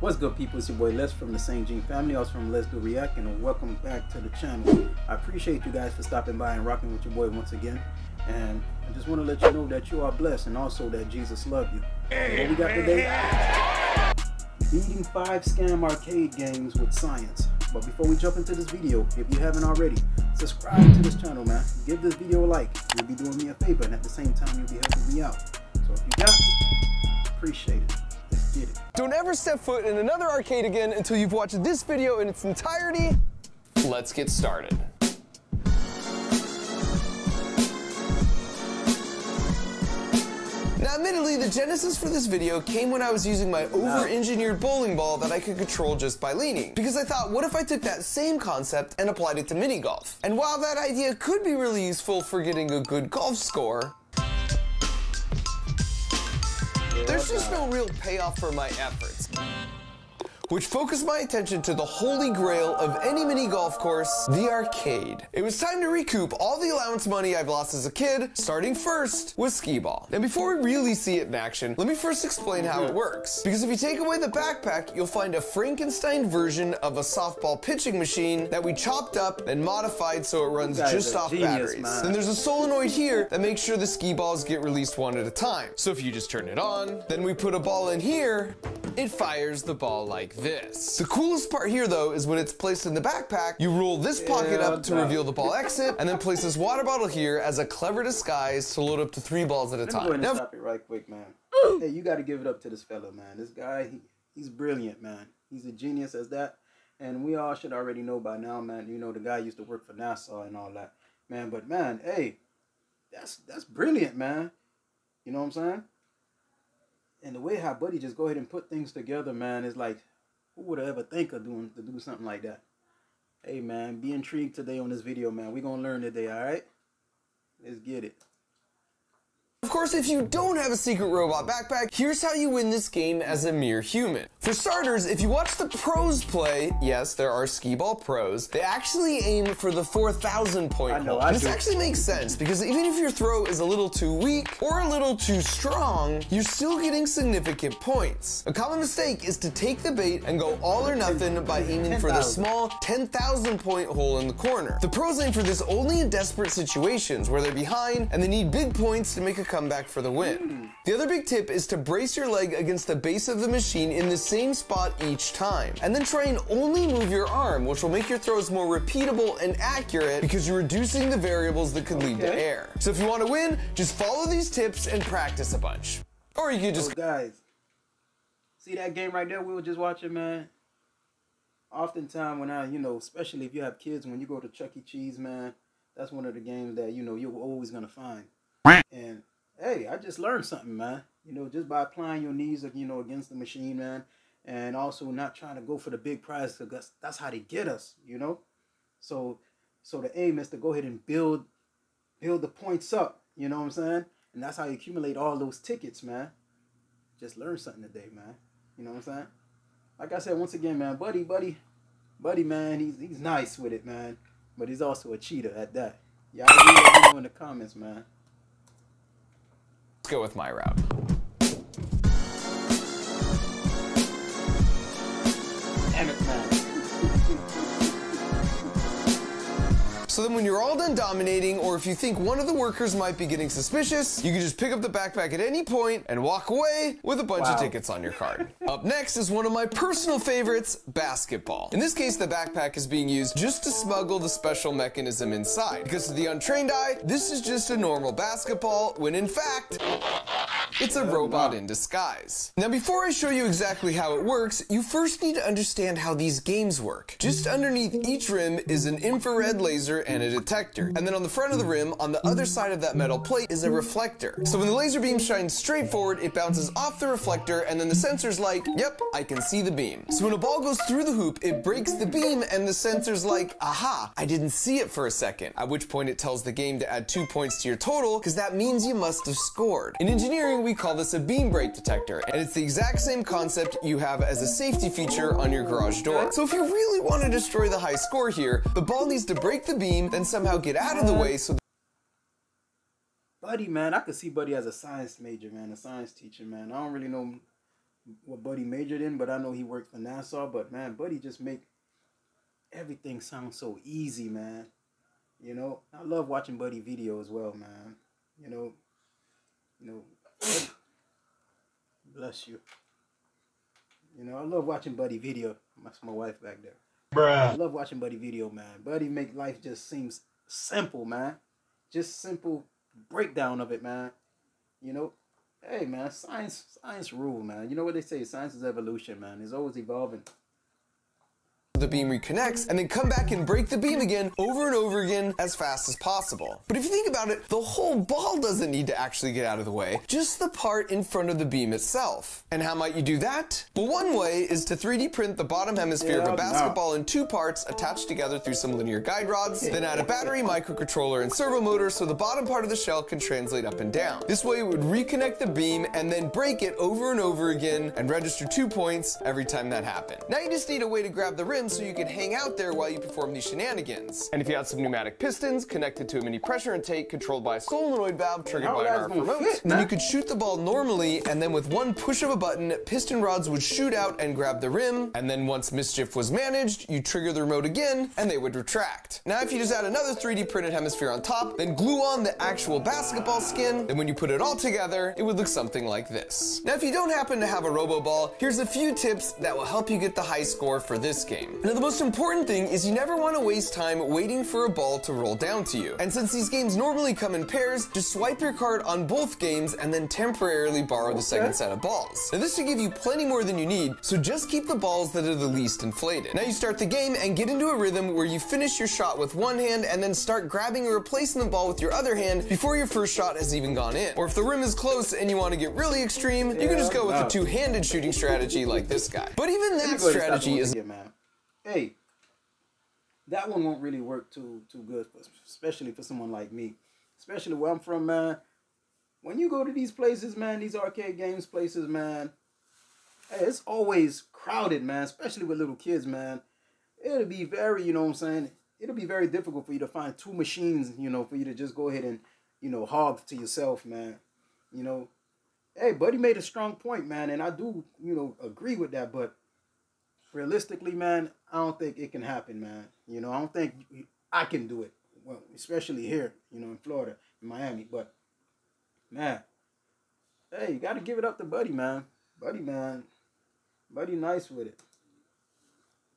What's good, people? It's your boy Les from the St. Jean family. I was from Let's Do React, and welcome back to the channel. I appreciate you guys for stopping by and rocking with your boy once again. And I just want to let you know that you are blessed and also that Jesus loves you. So what we got today? Beating 5 scam arcade games with science. But before we jump into this video, if you haven't already, subscribe to this channel, man. Give this video a like. You'll be doing me a favor, and at the same time, you'll be helping me out. So if you got me, appreciate it. Let's get it. Don't ever step foot in another arcade again until you've watched this video in its entirety. Let's get started. Now, admittedly, the genesis for this video came when I was using my over-engineered bowling ball that I could control just by leaning. Because I thought, what if I took that same concept and applied it to mini golf? And while that idea could be really useful for getting a good golf score, there's just no real payoff for my efforts, which focused my attention to the holy grail of any mini golf course, the arcade. It was time to recoup all the allowance money I've lost as a kid, starting first with Skee Ball. And before we really see it in action, let me first explain how it works. Because if you take away the backpack, you'll find a Frankenstein version of a softball pitching machine that we chopped up and modified so it runs just off batteries. Man. Then there's a solenoid here that makes sure the Skee Balls get released one at a time. So if you just turn it on, then we put a ball in here, it fires the ball like this. The coolest part here, though, is when it's placed in the backpack, you roll this pocket up to reveal the ball exit, and then place this water bottle here as a clever disguise to load up to 3 balls at a time. Let me go ahead and stop it right quick, man. Hey, you got to give it up to this fella, man. This guy, he's brilliant, man. He's a genius as that, and we all should already know by now, man. You know, the guy used to work for NASA and all that, man. But man, hey, that's brilliant, man. You know what I'm saying? And the way how Buddy just go ahead and put things together, man, is like, who would ever think of to do something like that? Hey, man, be intrigued today on this video, man. We're going to learn today, all right? Let's get it. Of course, if you don't have a secret robot backpack, here's how you win this game as a mere human. For starters, if you watch the pros play, yes, there are Skee Ball pros, they actually aim for the 4,000 point hole. This actually makes sense, because even if your throw is a little too weak or a little too strong, you're still getting significant points. A common mistake is to take the bait and go all or nothing by aiming for the small 10,000 point hole in the corner. The pros aim for this only in desperate situations where they're behind and they need big points to make a comeback for the win. The other big tip is to brace your leg against the base of the machine in the same spot each time, and then try and only move your arm, which will make your throws more repeatable and accurate because you're reducing the variables that could lead to error. So if you want to win, just follow these tips and practice a bunch. Or you could just... guys, see that game right there we were just watching, man? Oftentimes when especially if you have kids, when you go to Chuck E. Cheese, man, that's one of the games that, you're always going to find. And hey, I just learned something, man. Just by applying your knees, against the machine, man, and also not trying to go for the big prize, because that's how they get us, So the aim is to go ahead and build the points up, you know what I'm saying? And that's how you accumulate all those tickets, man. Just learned something today, man. You know what I'm saying? Like I said, once again, man, Buddy, man, he's nice with it, man. But he's also a cheater at that. Y'all let me know in the comments, man. Let's go with my route. Damn it, man. So then when you're all done dominating, or if you think one of the workers might be getting suspicious, you can just pick up the backpack at any point and walk away with a bunch of tickets on your card. Up next is one of my personal favorites, basketball. In this case, the backpack is being used just to smuggle the special mechanism inside. Because to the untrained eye, this is just a normal basketball, when in fact, it's a robot in disguise. Now, before I show you exactly how it works, you first need to understand how these games work. Just underneath each rim is an infrared laser and a detector. And then on the front of the rim, on the other side of that metal plate, is a reflector. So when the laser beam shines straight forward, it bounces off the reflector, and then the sensor's like, yep, I can see the beam. So when a ball goes through the hoop, it breaks the beam, and the sensor's like, aha, I didn't see it for a second. At which point it tells the game to add 2 points to your total, because that means you must have scored. In engineering, we call this a beam break detector, and it's the exact same concept you have as a safety feature on your garage door. So if you really want to destroy the high score here, the ball needs to break the beam, then somehow get out of the way so Buddy, man, I could see Buddy as a science major, man, a science teacher, man. I don't really know what Buddy majored in, but I know he worked for NASA. But man, Buddy just make everything sound so easy, man. You know, I love watching Buddy video as well, man. You know, bless you. You know, I love watching Buddy video. That's my wife back there. Bruh. I love watching Buddy video, man. Buddy make life just seems simple, man. Just simple breakdown of it, man. You know, hey, man, science rule, man. You know what they say? Science is evolution, man. It's always evolving. The beam reconnects, and then come back and break the beam again over and over again as fast as possible. But if you think about it, the whole ball doesn't need to actually get out of the way, just the part in front of the beam itself. And how might you do that? Well, one way is to 3D print the bottom hemisphere of a basketball in 2 parts attached together through some linear guide rods, then add a battery, microcontroller, and servo motor so the bottom part of the shell can translate up and down. This way it would reconnect the beam and then break it over and over again and register 2 points every time that happened. Now you just need a way to grab the rim so you can hang out there while you perform these shenanigans. And if you had some pneumatic pistons connected to a mini pressure intake controlled by a solenoid valve triggered by an RF remote, then you could shoot the ball normally, and then with one push of a button, piston rods would shoot out and grab the rim, and then once mischief was managed, you trigger the remote again, and they would retract. Now if you just add another 3D printed hemisphere on top, then glue on the actual basketball skin, then when you put it all together, it would look something like this. Now if you don't happen to have a robo ball, here's a few tips that will help you get the high score for this game. Now the most important thing is you never want to waste time waiting for a ball to roll down to you. And since these games normally come in pairs, just swipe your card on both games and then temporarily borrow the second set of balls. Now this should give you plenty more than you need, so just keep the balls that are the least inflated. Now you start the game and get into a rhythm where you finish your shot with one hand and then start grabbing or replacing the ball with your other hand before your first shot has even gone in. Or if the rim is close and you want to get really extreme, you can just go with the two-handed shooting strategy like this guy. But even that strategy is... Hey, that one won't really work too good, especially for someone like me. Especially where I'm from, man. When you go to these places, man, these arcade games places, man, hey, it's always crowded, man, especially with little kids, man. It'll be very, you know what I'm saying, it'll be very difficult for you to find 2 machines, you know, for you to just go ahead and, you know, hog to yourself, man. You know, hey, Buddy made a strong point, man, and I do, you know, agree with that, but realistically, man, I don't think it can happen, man. You know, I don't think I can do it. Well, especially here, you know, in Florida, in Miami. But, man, hey, you got to give it up to Buddy, man. Buddy nice with it.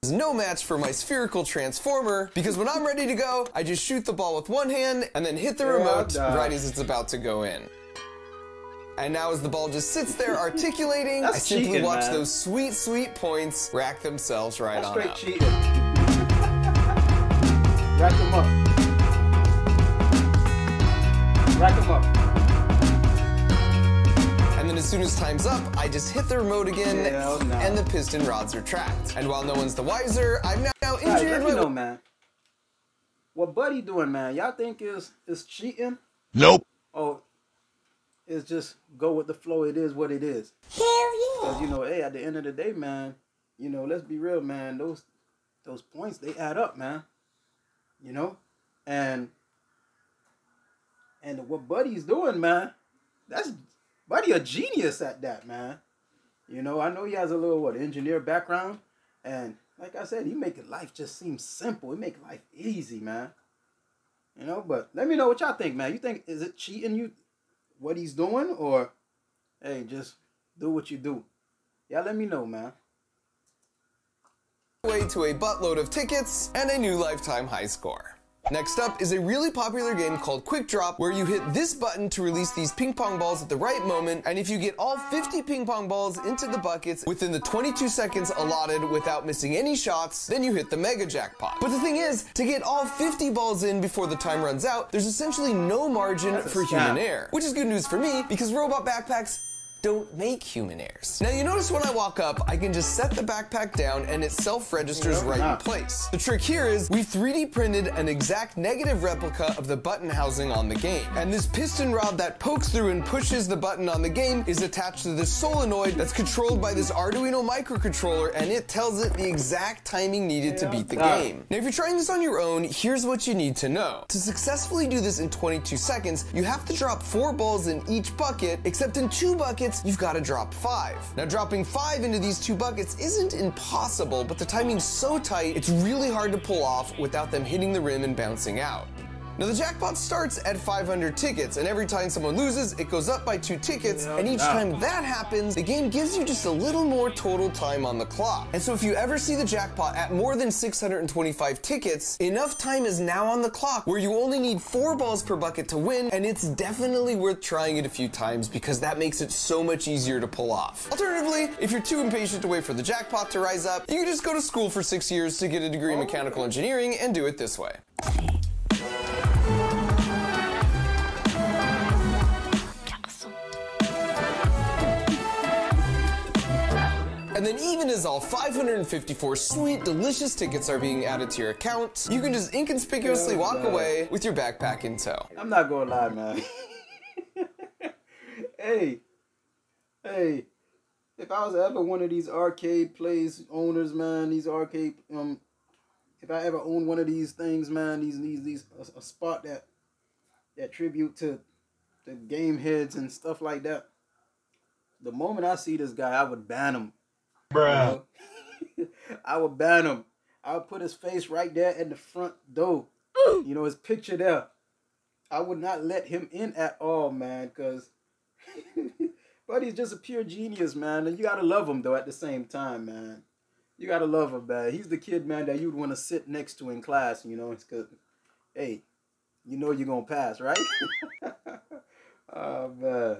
There's no match for my spherical transformer, because when I'm ready to go, I just shoot the ball with one hand and then hit the remote right as it's about to go in. And now as the ball just sits there articulating, I simply watch those sweet, sweet points rack themselves right on up. Cheating. Rack them up. Rack them up. And then as soon as time's up, I just hit the remote again, and the piston rods retract. And while no one's the wiser, I'm now injured. Let me know, man. What Buddy doing, man? Y'all think is cheating? Nope. Oh, it's just go with the flow. It is what it is. Hell yeah. Because, you know, hey, at the end of the day, man, you know, let's be real, man. Those points, they add up, man. You know? And what Buddy's doing, man, that's Buddy a genius at that, man. You know, I know he has a little, engineer background. And like I said, he make life just seem simple. He make life easy, man. You know, but let me know what y'all think, man. You think, is it cheating what he's doing, or hey, just do what you do? Yeah, let me know, man. Way to a buttload of tickets and a new lifetime high score. Next up is a really popular game called Quick Drop, where you hit this button to release these ping pong balls at the right moment, and if you get all 50 ping pong balls into the buckets within the 22 seconds allotted without missing any shots, then you hit the mega jackpot. But the thing is, to get all 50 balls in before the time runs out, there's essentially no margin for human error. Which is good news for me, because robot backpacks don't make human errors. Now you notice when I walk up, I can just set the backpack down and it self-registers right in place. The trick here is we 3D printed an exact negative replica of the button housing on the game. And this piston rod that pokes through and pushes the button on the game is attached to this solenoid that's controlled by this Arduino microcontroller, and it tells it the exact timing needed to beat the game. Now if you're trying this on your own, here's what you need to know. To successfully do this in 22 seconds, you have to drop 4 balls in each bucket, except in 2 buckets buckets, you've got to drop 5. Now dropping 5 into these 2 buckets isn't impossible, but the timing's so tight, it's really hard to pull off without them hitting the rim and bouncing out. Now the jackpot starts at 500 tickets, and every time someone loses, it goes up by 2 tickets, and each time that happens, the game gives you just a little more total time on the clock. And so if you ever see the jackpot at more than 625 tickets, enough time is now on the clock where you only need 4 balls per bucket to win, and it's definitely worth trying it a few times because that makes it so much easier to pull off. Alternatively, if you're too impatient to wait for the jackpot to rise up, you can just go to school for 6 years to get a degree in mechanical engineering and do it this way. And then even as all 554 sweet, delicious tickets are being added to your account, you can just inconspicuously walk away with your backpack in tow. I'm not gonna lie, man. Hey, if I was ever one of these arcade place owners, man, these arcade, if I ever own one of these things, man, a spot that tribute to the game heads and stuff like that, the moment I see this guy, I would ban him. Bruh. You know? I would ban him. I would put his face right there at the front door. You know, his picture there. I would not let him in at all, man, because but he's just a pure genius, man. And you gotta love him though at the same time, man. You gotta love him, man. He's the kid, man, that you'd want to sit next to in class, you know. It's cause, hey, you know you're gonna pass, right? Oh man.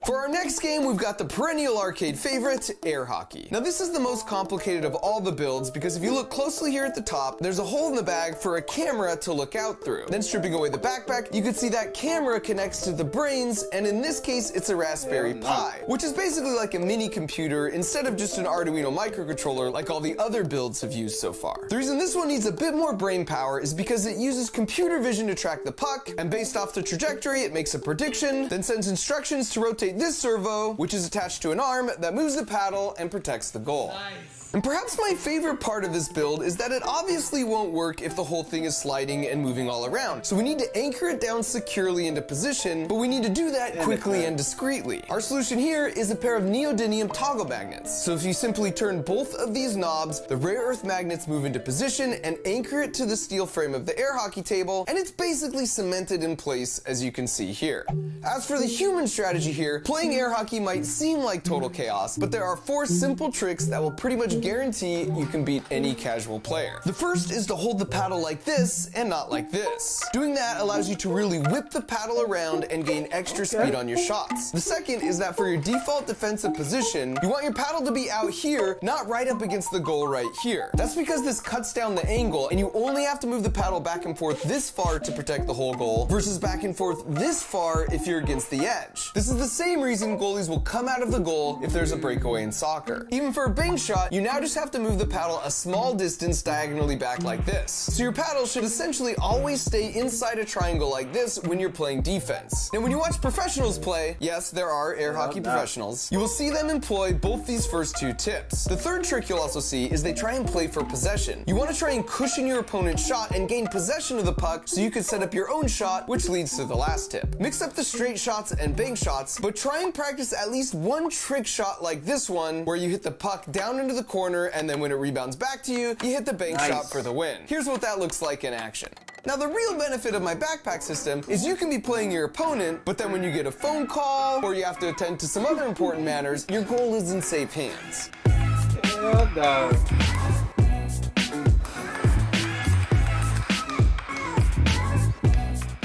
For our next game, we've got the perennial arcade favorite, air hockey. Now this is the most complicated of all the builds because if you look closely here at the top, there's a hole in the bag for a camera to look out through. Then stripping away the backpack, you can see that camera connects to the brains, and in this case, it's a Raspberry Pi, which is basically like a mini computer instead of just an Arduino microcontroller like all the other builds have used so far. The reason this one needs a bit more brain power is because it uses computer vision to track the puck, and based off the trajectory, it makes a prediction, then sends instructions to rotate this servo, which is attached to an arm that moves the paddle and protects the goal. Nice. And perhaps my favorite part of this build is that it obviously won't work if the whole thing is sliding and moving all around. So we need to anchor it down securely into position, but we need to do that quickly and discreetly. Our solution here is a pair of neodymium toggle magnets. So if you simply turn both of these knobs, the rare earth magnets move into position and anchor it to the steel frame of the air hockey table, and it's basically cemented in place as you can see here. As for the human strategy here, playing air hockey might seem like total chaos, but there are 4 simple tricks that will pretty much guarantee you can beat any casual player. The first is to hold the paddle like this and not like this. Doing that allows you to really whip the paddle around and gain extra speed on your shots. The second is that for your default defensive position, you want your paddle to be out here, not right up against the goal right here. That's because this cuts down the angle and you only have to move the paddle back and forth this far to protect the whole goal versus back and forth this far if you're against the edge. This is the same reason goalies will come out of the goal if there's a breakaway in soccer. Even for a bank shot, you now just have to move the paddle a small distance diagonally back like this. So your paddle should essentially always stay inside a triangle like this when you're playing defense. Now when you watch professionals play, yes, there are air hockey professionals, you will see them employ both these first 2 tips. The third trick you'll also see is they try and play for possession. You want to try and cushion your opponent's shot and gain possession of the puck so you can set up your own shot, which leads to the last tip. Mix up the straight shots and bank shots, but try and practice at least one trick shot like this one where you hit the puck down into the corner and then when it rebounds back to you, you hit the bank shot for the win. Here's what that looks like in action. Now the real benefit of my backpack system is you can be playing your opponent, but then when you get a phone call or you have to attend to some other important matters, your goal is in safe hands. Hell no.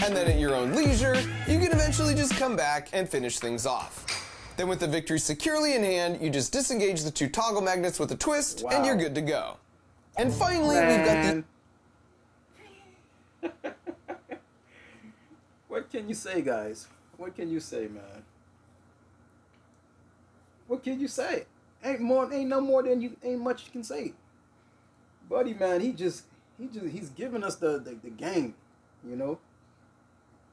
And then at your own leisure, you can eventually just come back and finish things off. Then with the victory securely in hand, you just disengage the 2 toggle magnets with a twist, and you're good to go. And finally, we've got the... What can you say, guys? What can you say, man? What can you say? Ain't no more than ain't much you can say. Buddy, man, he's giving us the game, you know?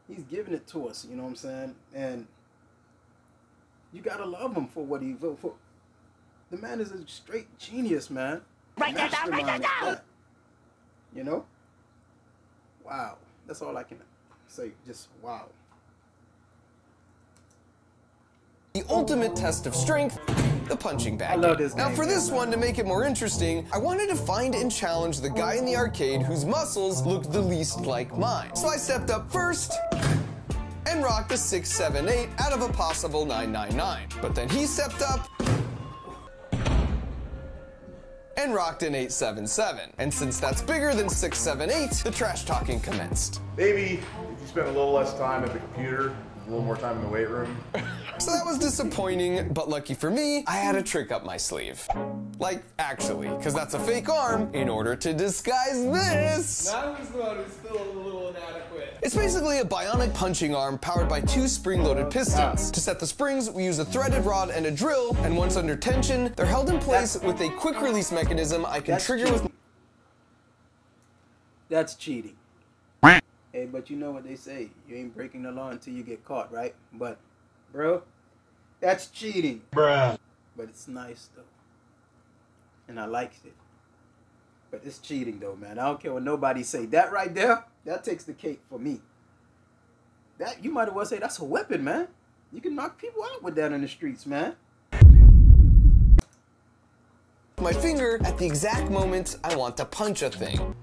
He's giving it to us, you know what I'm saying? And you gotta love him for what he vote for. The man is a straight genius, man. Write that down, write that down! You know? Wow. That's all I can say. Just wow. the ultimate test of strength, the punching bag. I love this Now game, for this man. one, to make it more interesting, I wanted to find and challenge the guy in the arcade whose muscles looked the least like mine. So I stepped up first and rocked a 678 out of a possible 999. But then he stepped up and rocked an 877. And since that's bigger than 678, the trash talking commenced. Maybe if you spent a little less time at the computer, a little more time in the weight room. So that was disappointing, but lucky for me, I had a trick up my sleeve. Like, actually, because that's a fake arm in order to disguise this. That was the one who's still a little inadequate. It's basically a bionic punching arm powered by 2 spring-loaded pistons. To set the springs, we use a threaded rod and a drill, and once under tension, they're held in place with a quick-release mechanism I can trigger with... That's cheating. Hey, but you know what they say. You ain't breaking the law until you get caught, right? But, bro, that's cheating. Bruh. But it's nice, though. And I liked it. But it's cheating, though, man. I don't care what nobody say. That right there, that takes the cake for me. That, you might as well say that's a weapon, man. You can knock people out with that in the streets, man. my finger at the exact moment I want to punch a thing.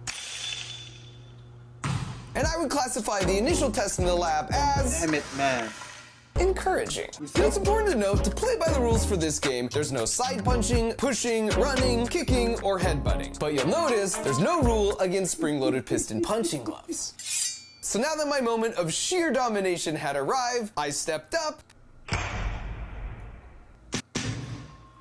And I would classify the initial test in the lab as... Damn it, man. Encouraging. Now, it's important to note, to play by the rules for this game, there's no side punching, pushing, running, kicking, or headbutting. But you'll notice there's no rule against spring-loaded piston punching gloves. So now that my moment of sheer domination had arrived, I stepped up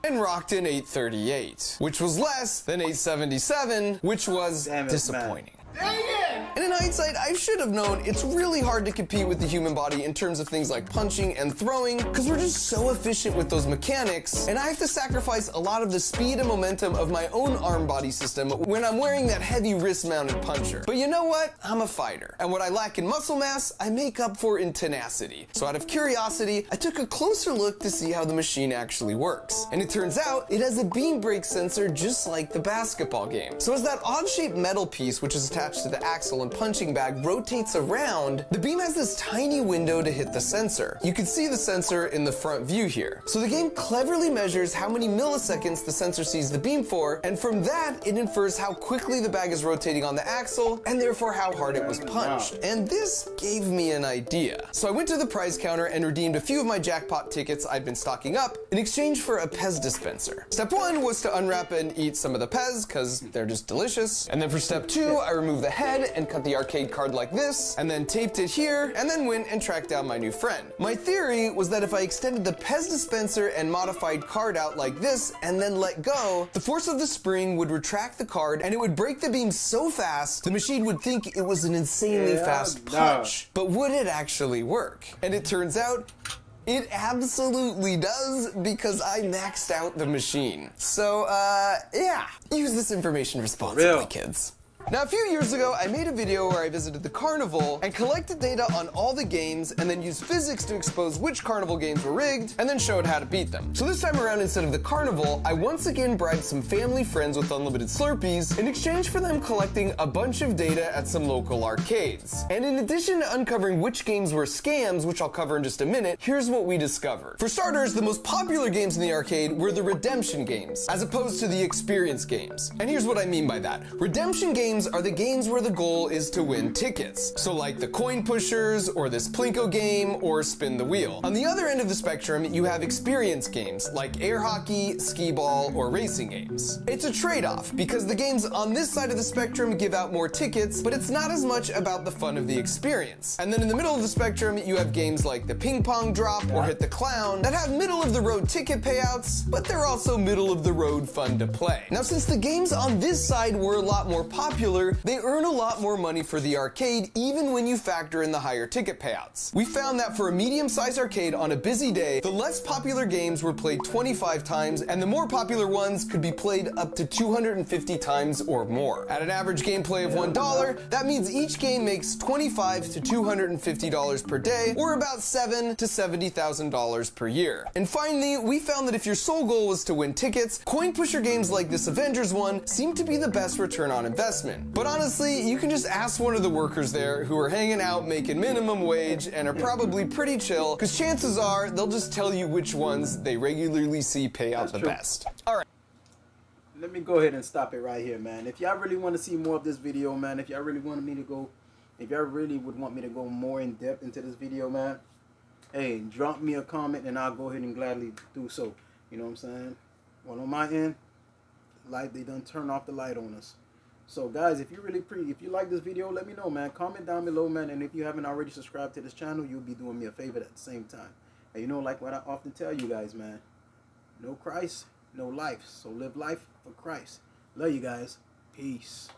and rocked an 838, which was less than 877, which was disappointing. Dang it! And in hindsight, I should have known it's really hard to compete with the human body in terms of things like punching and throwing, because we're just so efficient with those mechanics, and I have to sacrifice a lot of the speed and momentum of my own arm body system when I'm wearing that heavy wrist-mounted puncher. But you know what? I'm a fighter, and what I lack in muscle mass, I make up for in tenacity. So out of curiosity, I took a closer look to see how the machine actually works. And it turns out it has a beam brake sensor just like the basketball game. So as that odd-shaped metal piece, which is attached to the axle and punching bag, rotates around, the beam has this tiny window to hit the sensor. You can see the sensor in the front view here. So the game cleverly measures how many milliseconds the sensor sees the beam for, and from that, it infers how quickly the bag is rotating on the axle, and therefore how hard it was punched. And this gave me an idea. So I went to the prize counter and redeemed a few of my jackpot tickets I'd been stocking up in exchange for a Pez dispenser. Step 1 was to unwrap and eat some of the Pez, because they're just delicious. And then for step 2, I removed the head and cut the arcade card like this, and then taped it here, and then went and tracked down my new friend. My theory was that if I extended the Pez dispenser and modified card out like this, and then let go, the force of the spring would retract the card, and it would break the beam so fast, the machine would think it was an insanely fast punch. But would it actually work? And it turns out, it absolutely does, because I maxed out the machine. So, yeah, use this information responsibly, kids. Now, a few years ago, I made a video where I visited the carnival and collected data on all the games and then used physics to expose which carnival games were rigged and then showed how to beat them. So this time around, instead of the carnival, I once again bribed some family friends with unlimited Slurpees in exchange for them collecting a bunch of data at some local arcades. And in addition to uncovering which games were scams, which I'll cover in just a minute, here's what we discovered. For starters, the most popular games in the arcade were the redemption games, as opposed to the experience games. And here's what I mean by that. Redemption games are the games where the goal is to win tickets. So like the coin pushers, or this Plinko game, or spin the wheel. On the other end of the spectrum, you have experience games like air hockey, skee ball, or racing games. It's a trade-off, because the games on this side of the spectrum give out more tickets, but it's not as much about the fun of the experience. And then in the middle of the spectrum, you have games like the ping pong drop or hit the clown that have middle of the road ticket payouts, but they're also middle of the road fun to play. Now, since the games on this side were a lot more popular, they earn a lot more money for the arcade, even when you factor in the higher ticket payouts. We found that for a medium-sized arcade on a busy day, the less popular games were played 25 times, and the more popular ones could be played up to 250 times or more. At an average gameplay of $1, that means each game makes $25 to $250 per day, or about $7,000 to $70,000 per year. And finally, we found that if your sole goal was to win tickets, coin pusher games like this Avengers one seemed to be the best return on investment. in. But honestly, you can just ask one of the workers there who are hanging out making minimum wage and are probably pretty chill, because chances are they'll just tell you which ones they regularly see pay out the best. All right. Let me go ahead and stop it right here, man. If y'all really want to see more of this video, man, if y'all really would want me to go more in depth into this video, man, hey, drop me a comment and I'll go ahead and gladly do so. You know what I'm saying? Well, on my end, they done turn off the light on us. So guys, if you like this video, let me know, man. Comment down below, man. And if you haven't already subscribed to this channel, you'll be doing me a favor at the same time. And you know, like what I often tell you guys, man, no Christ, no life. So live life for Christ. Love you guys. Peace.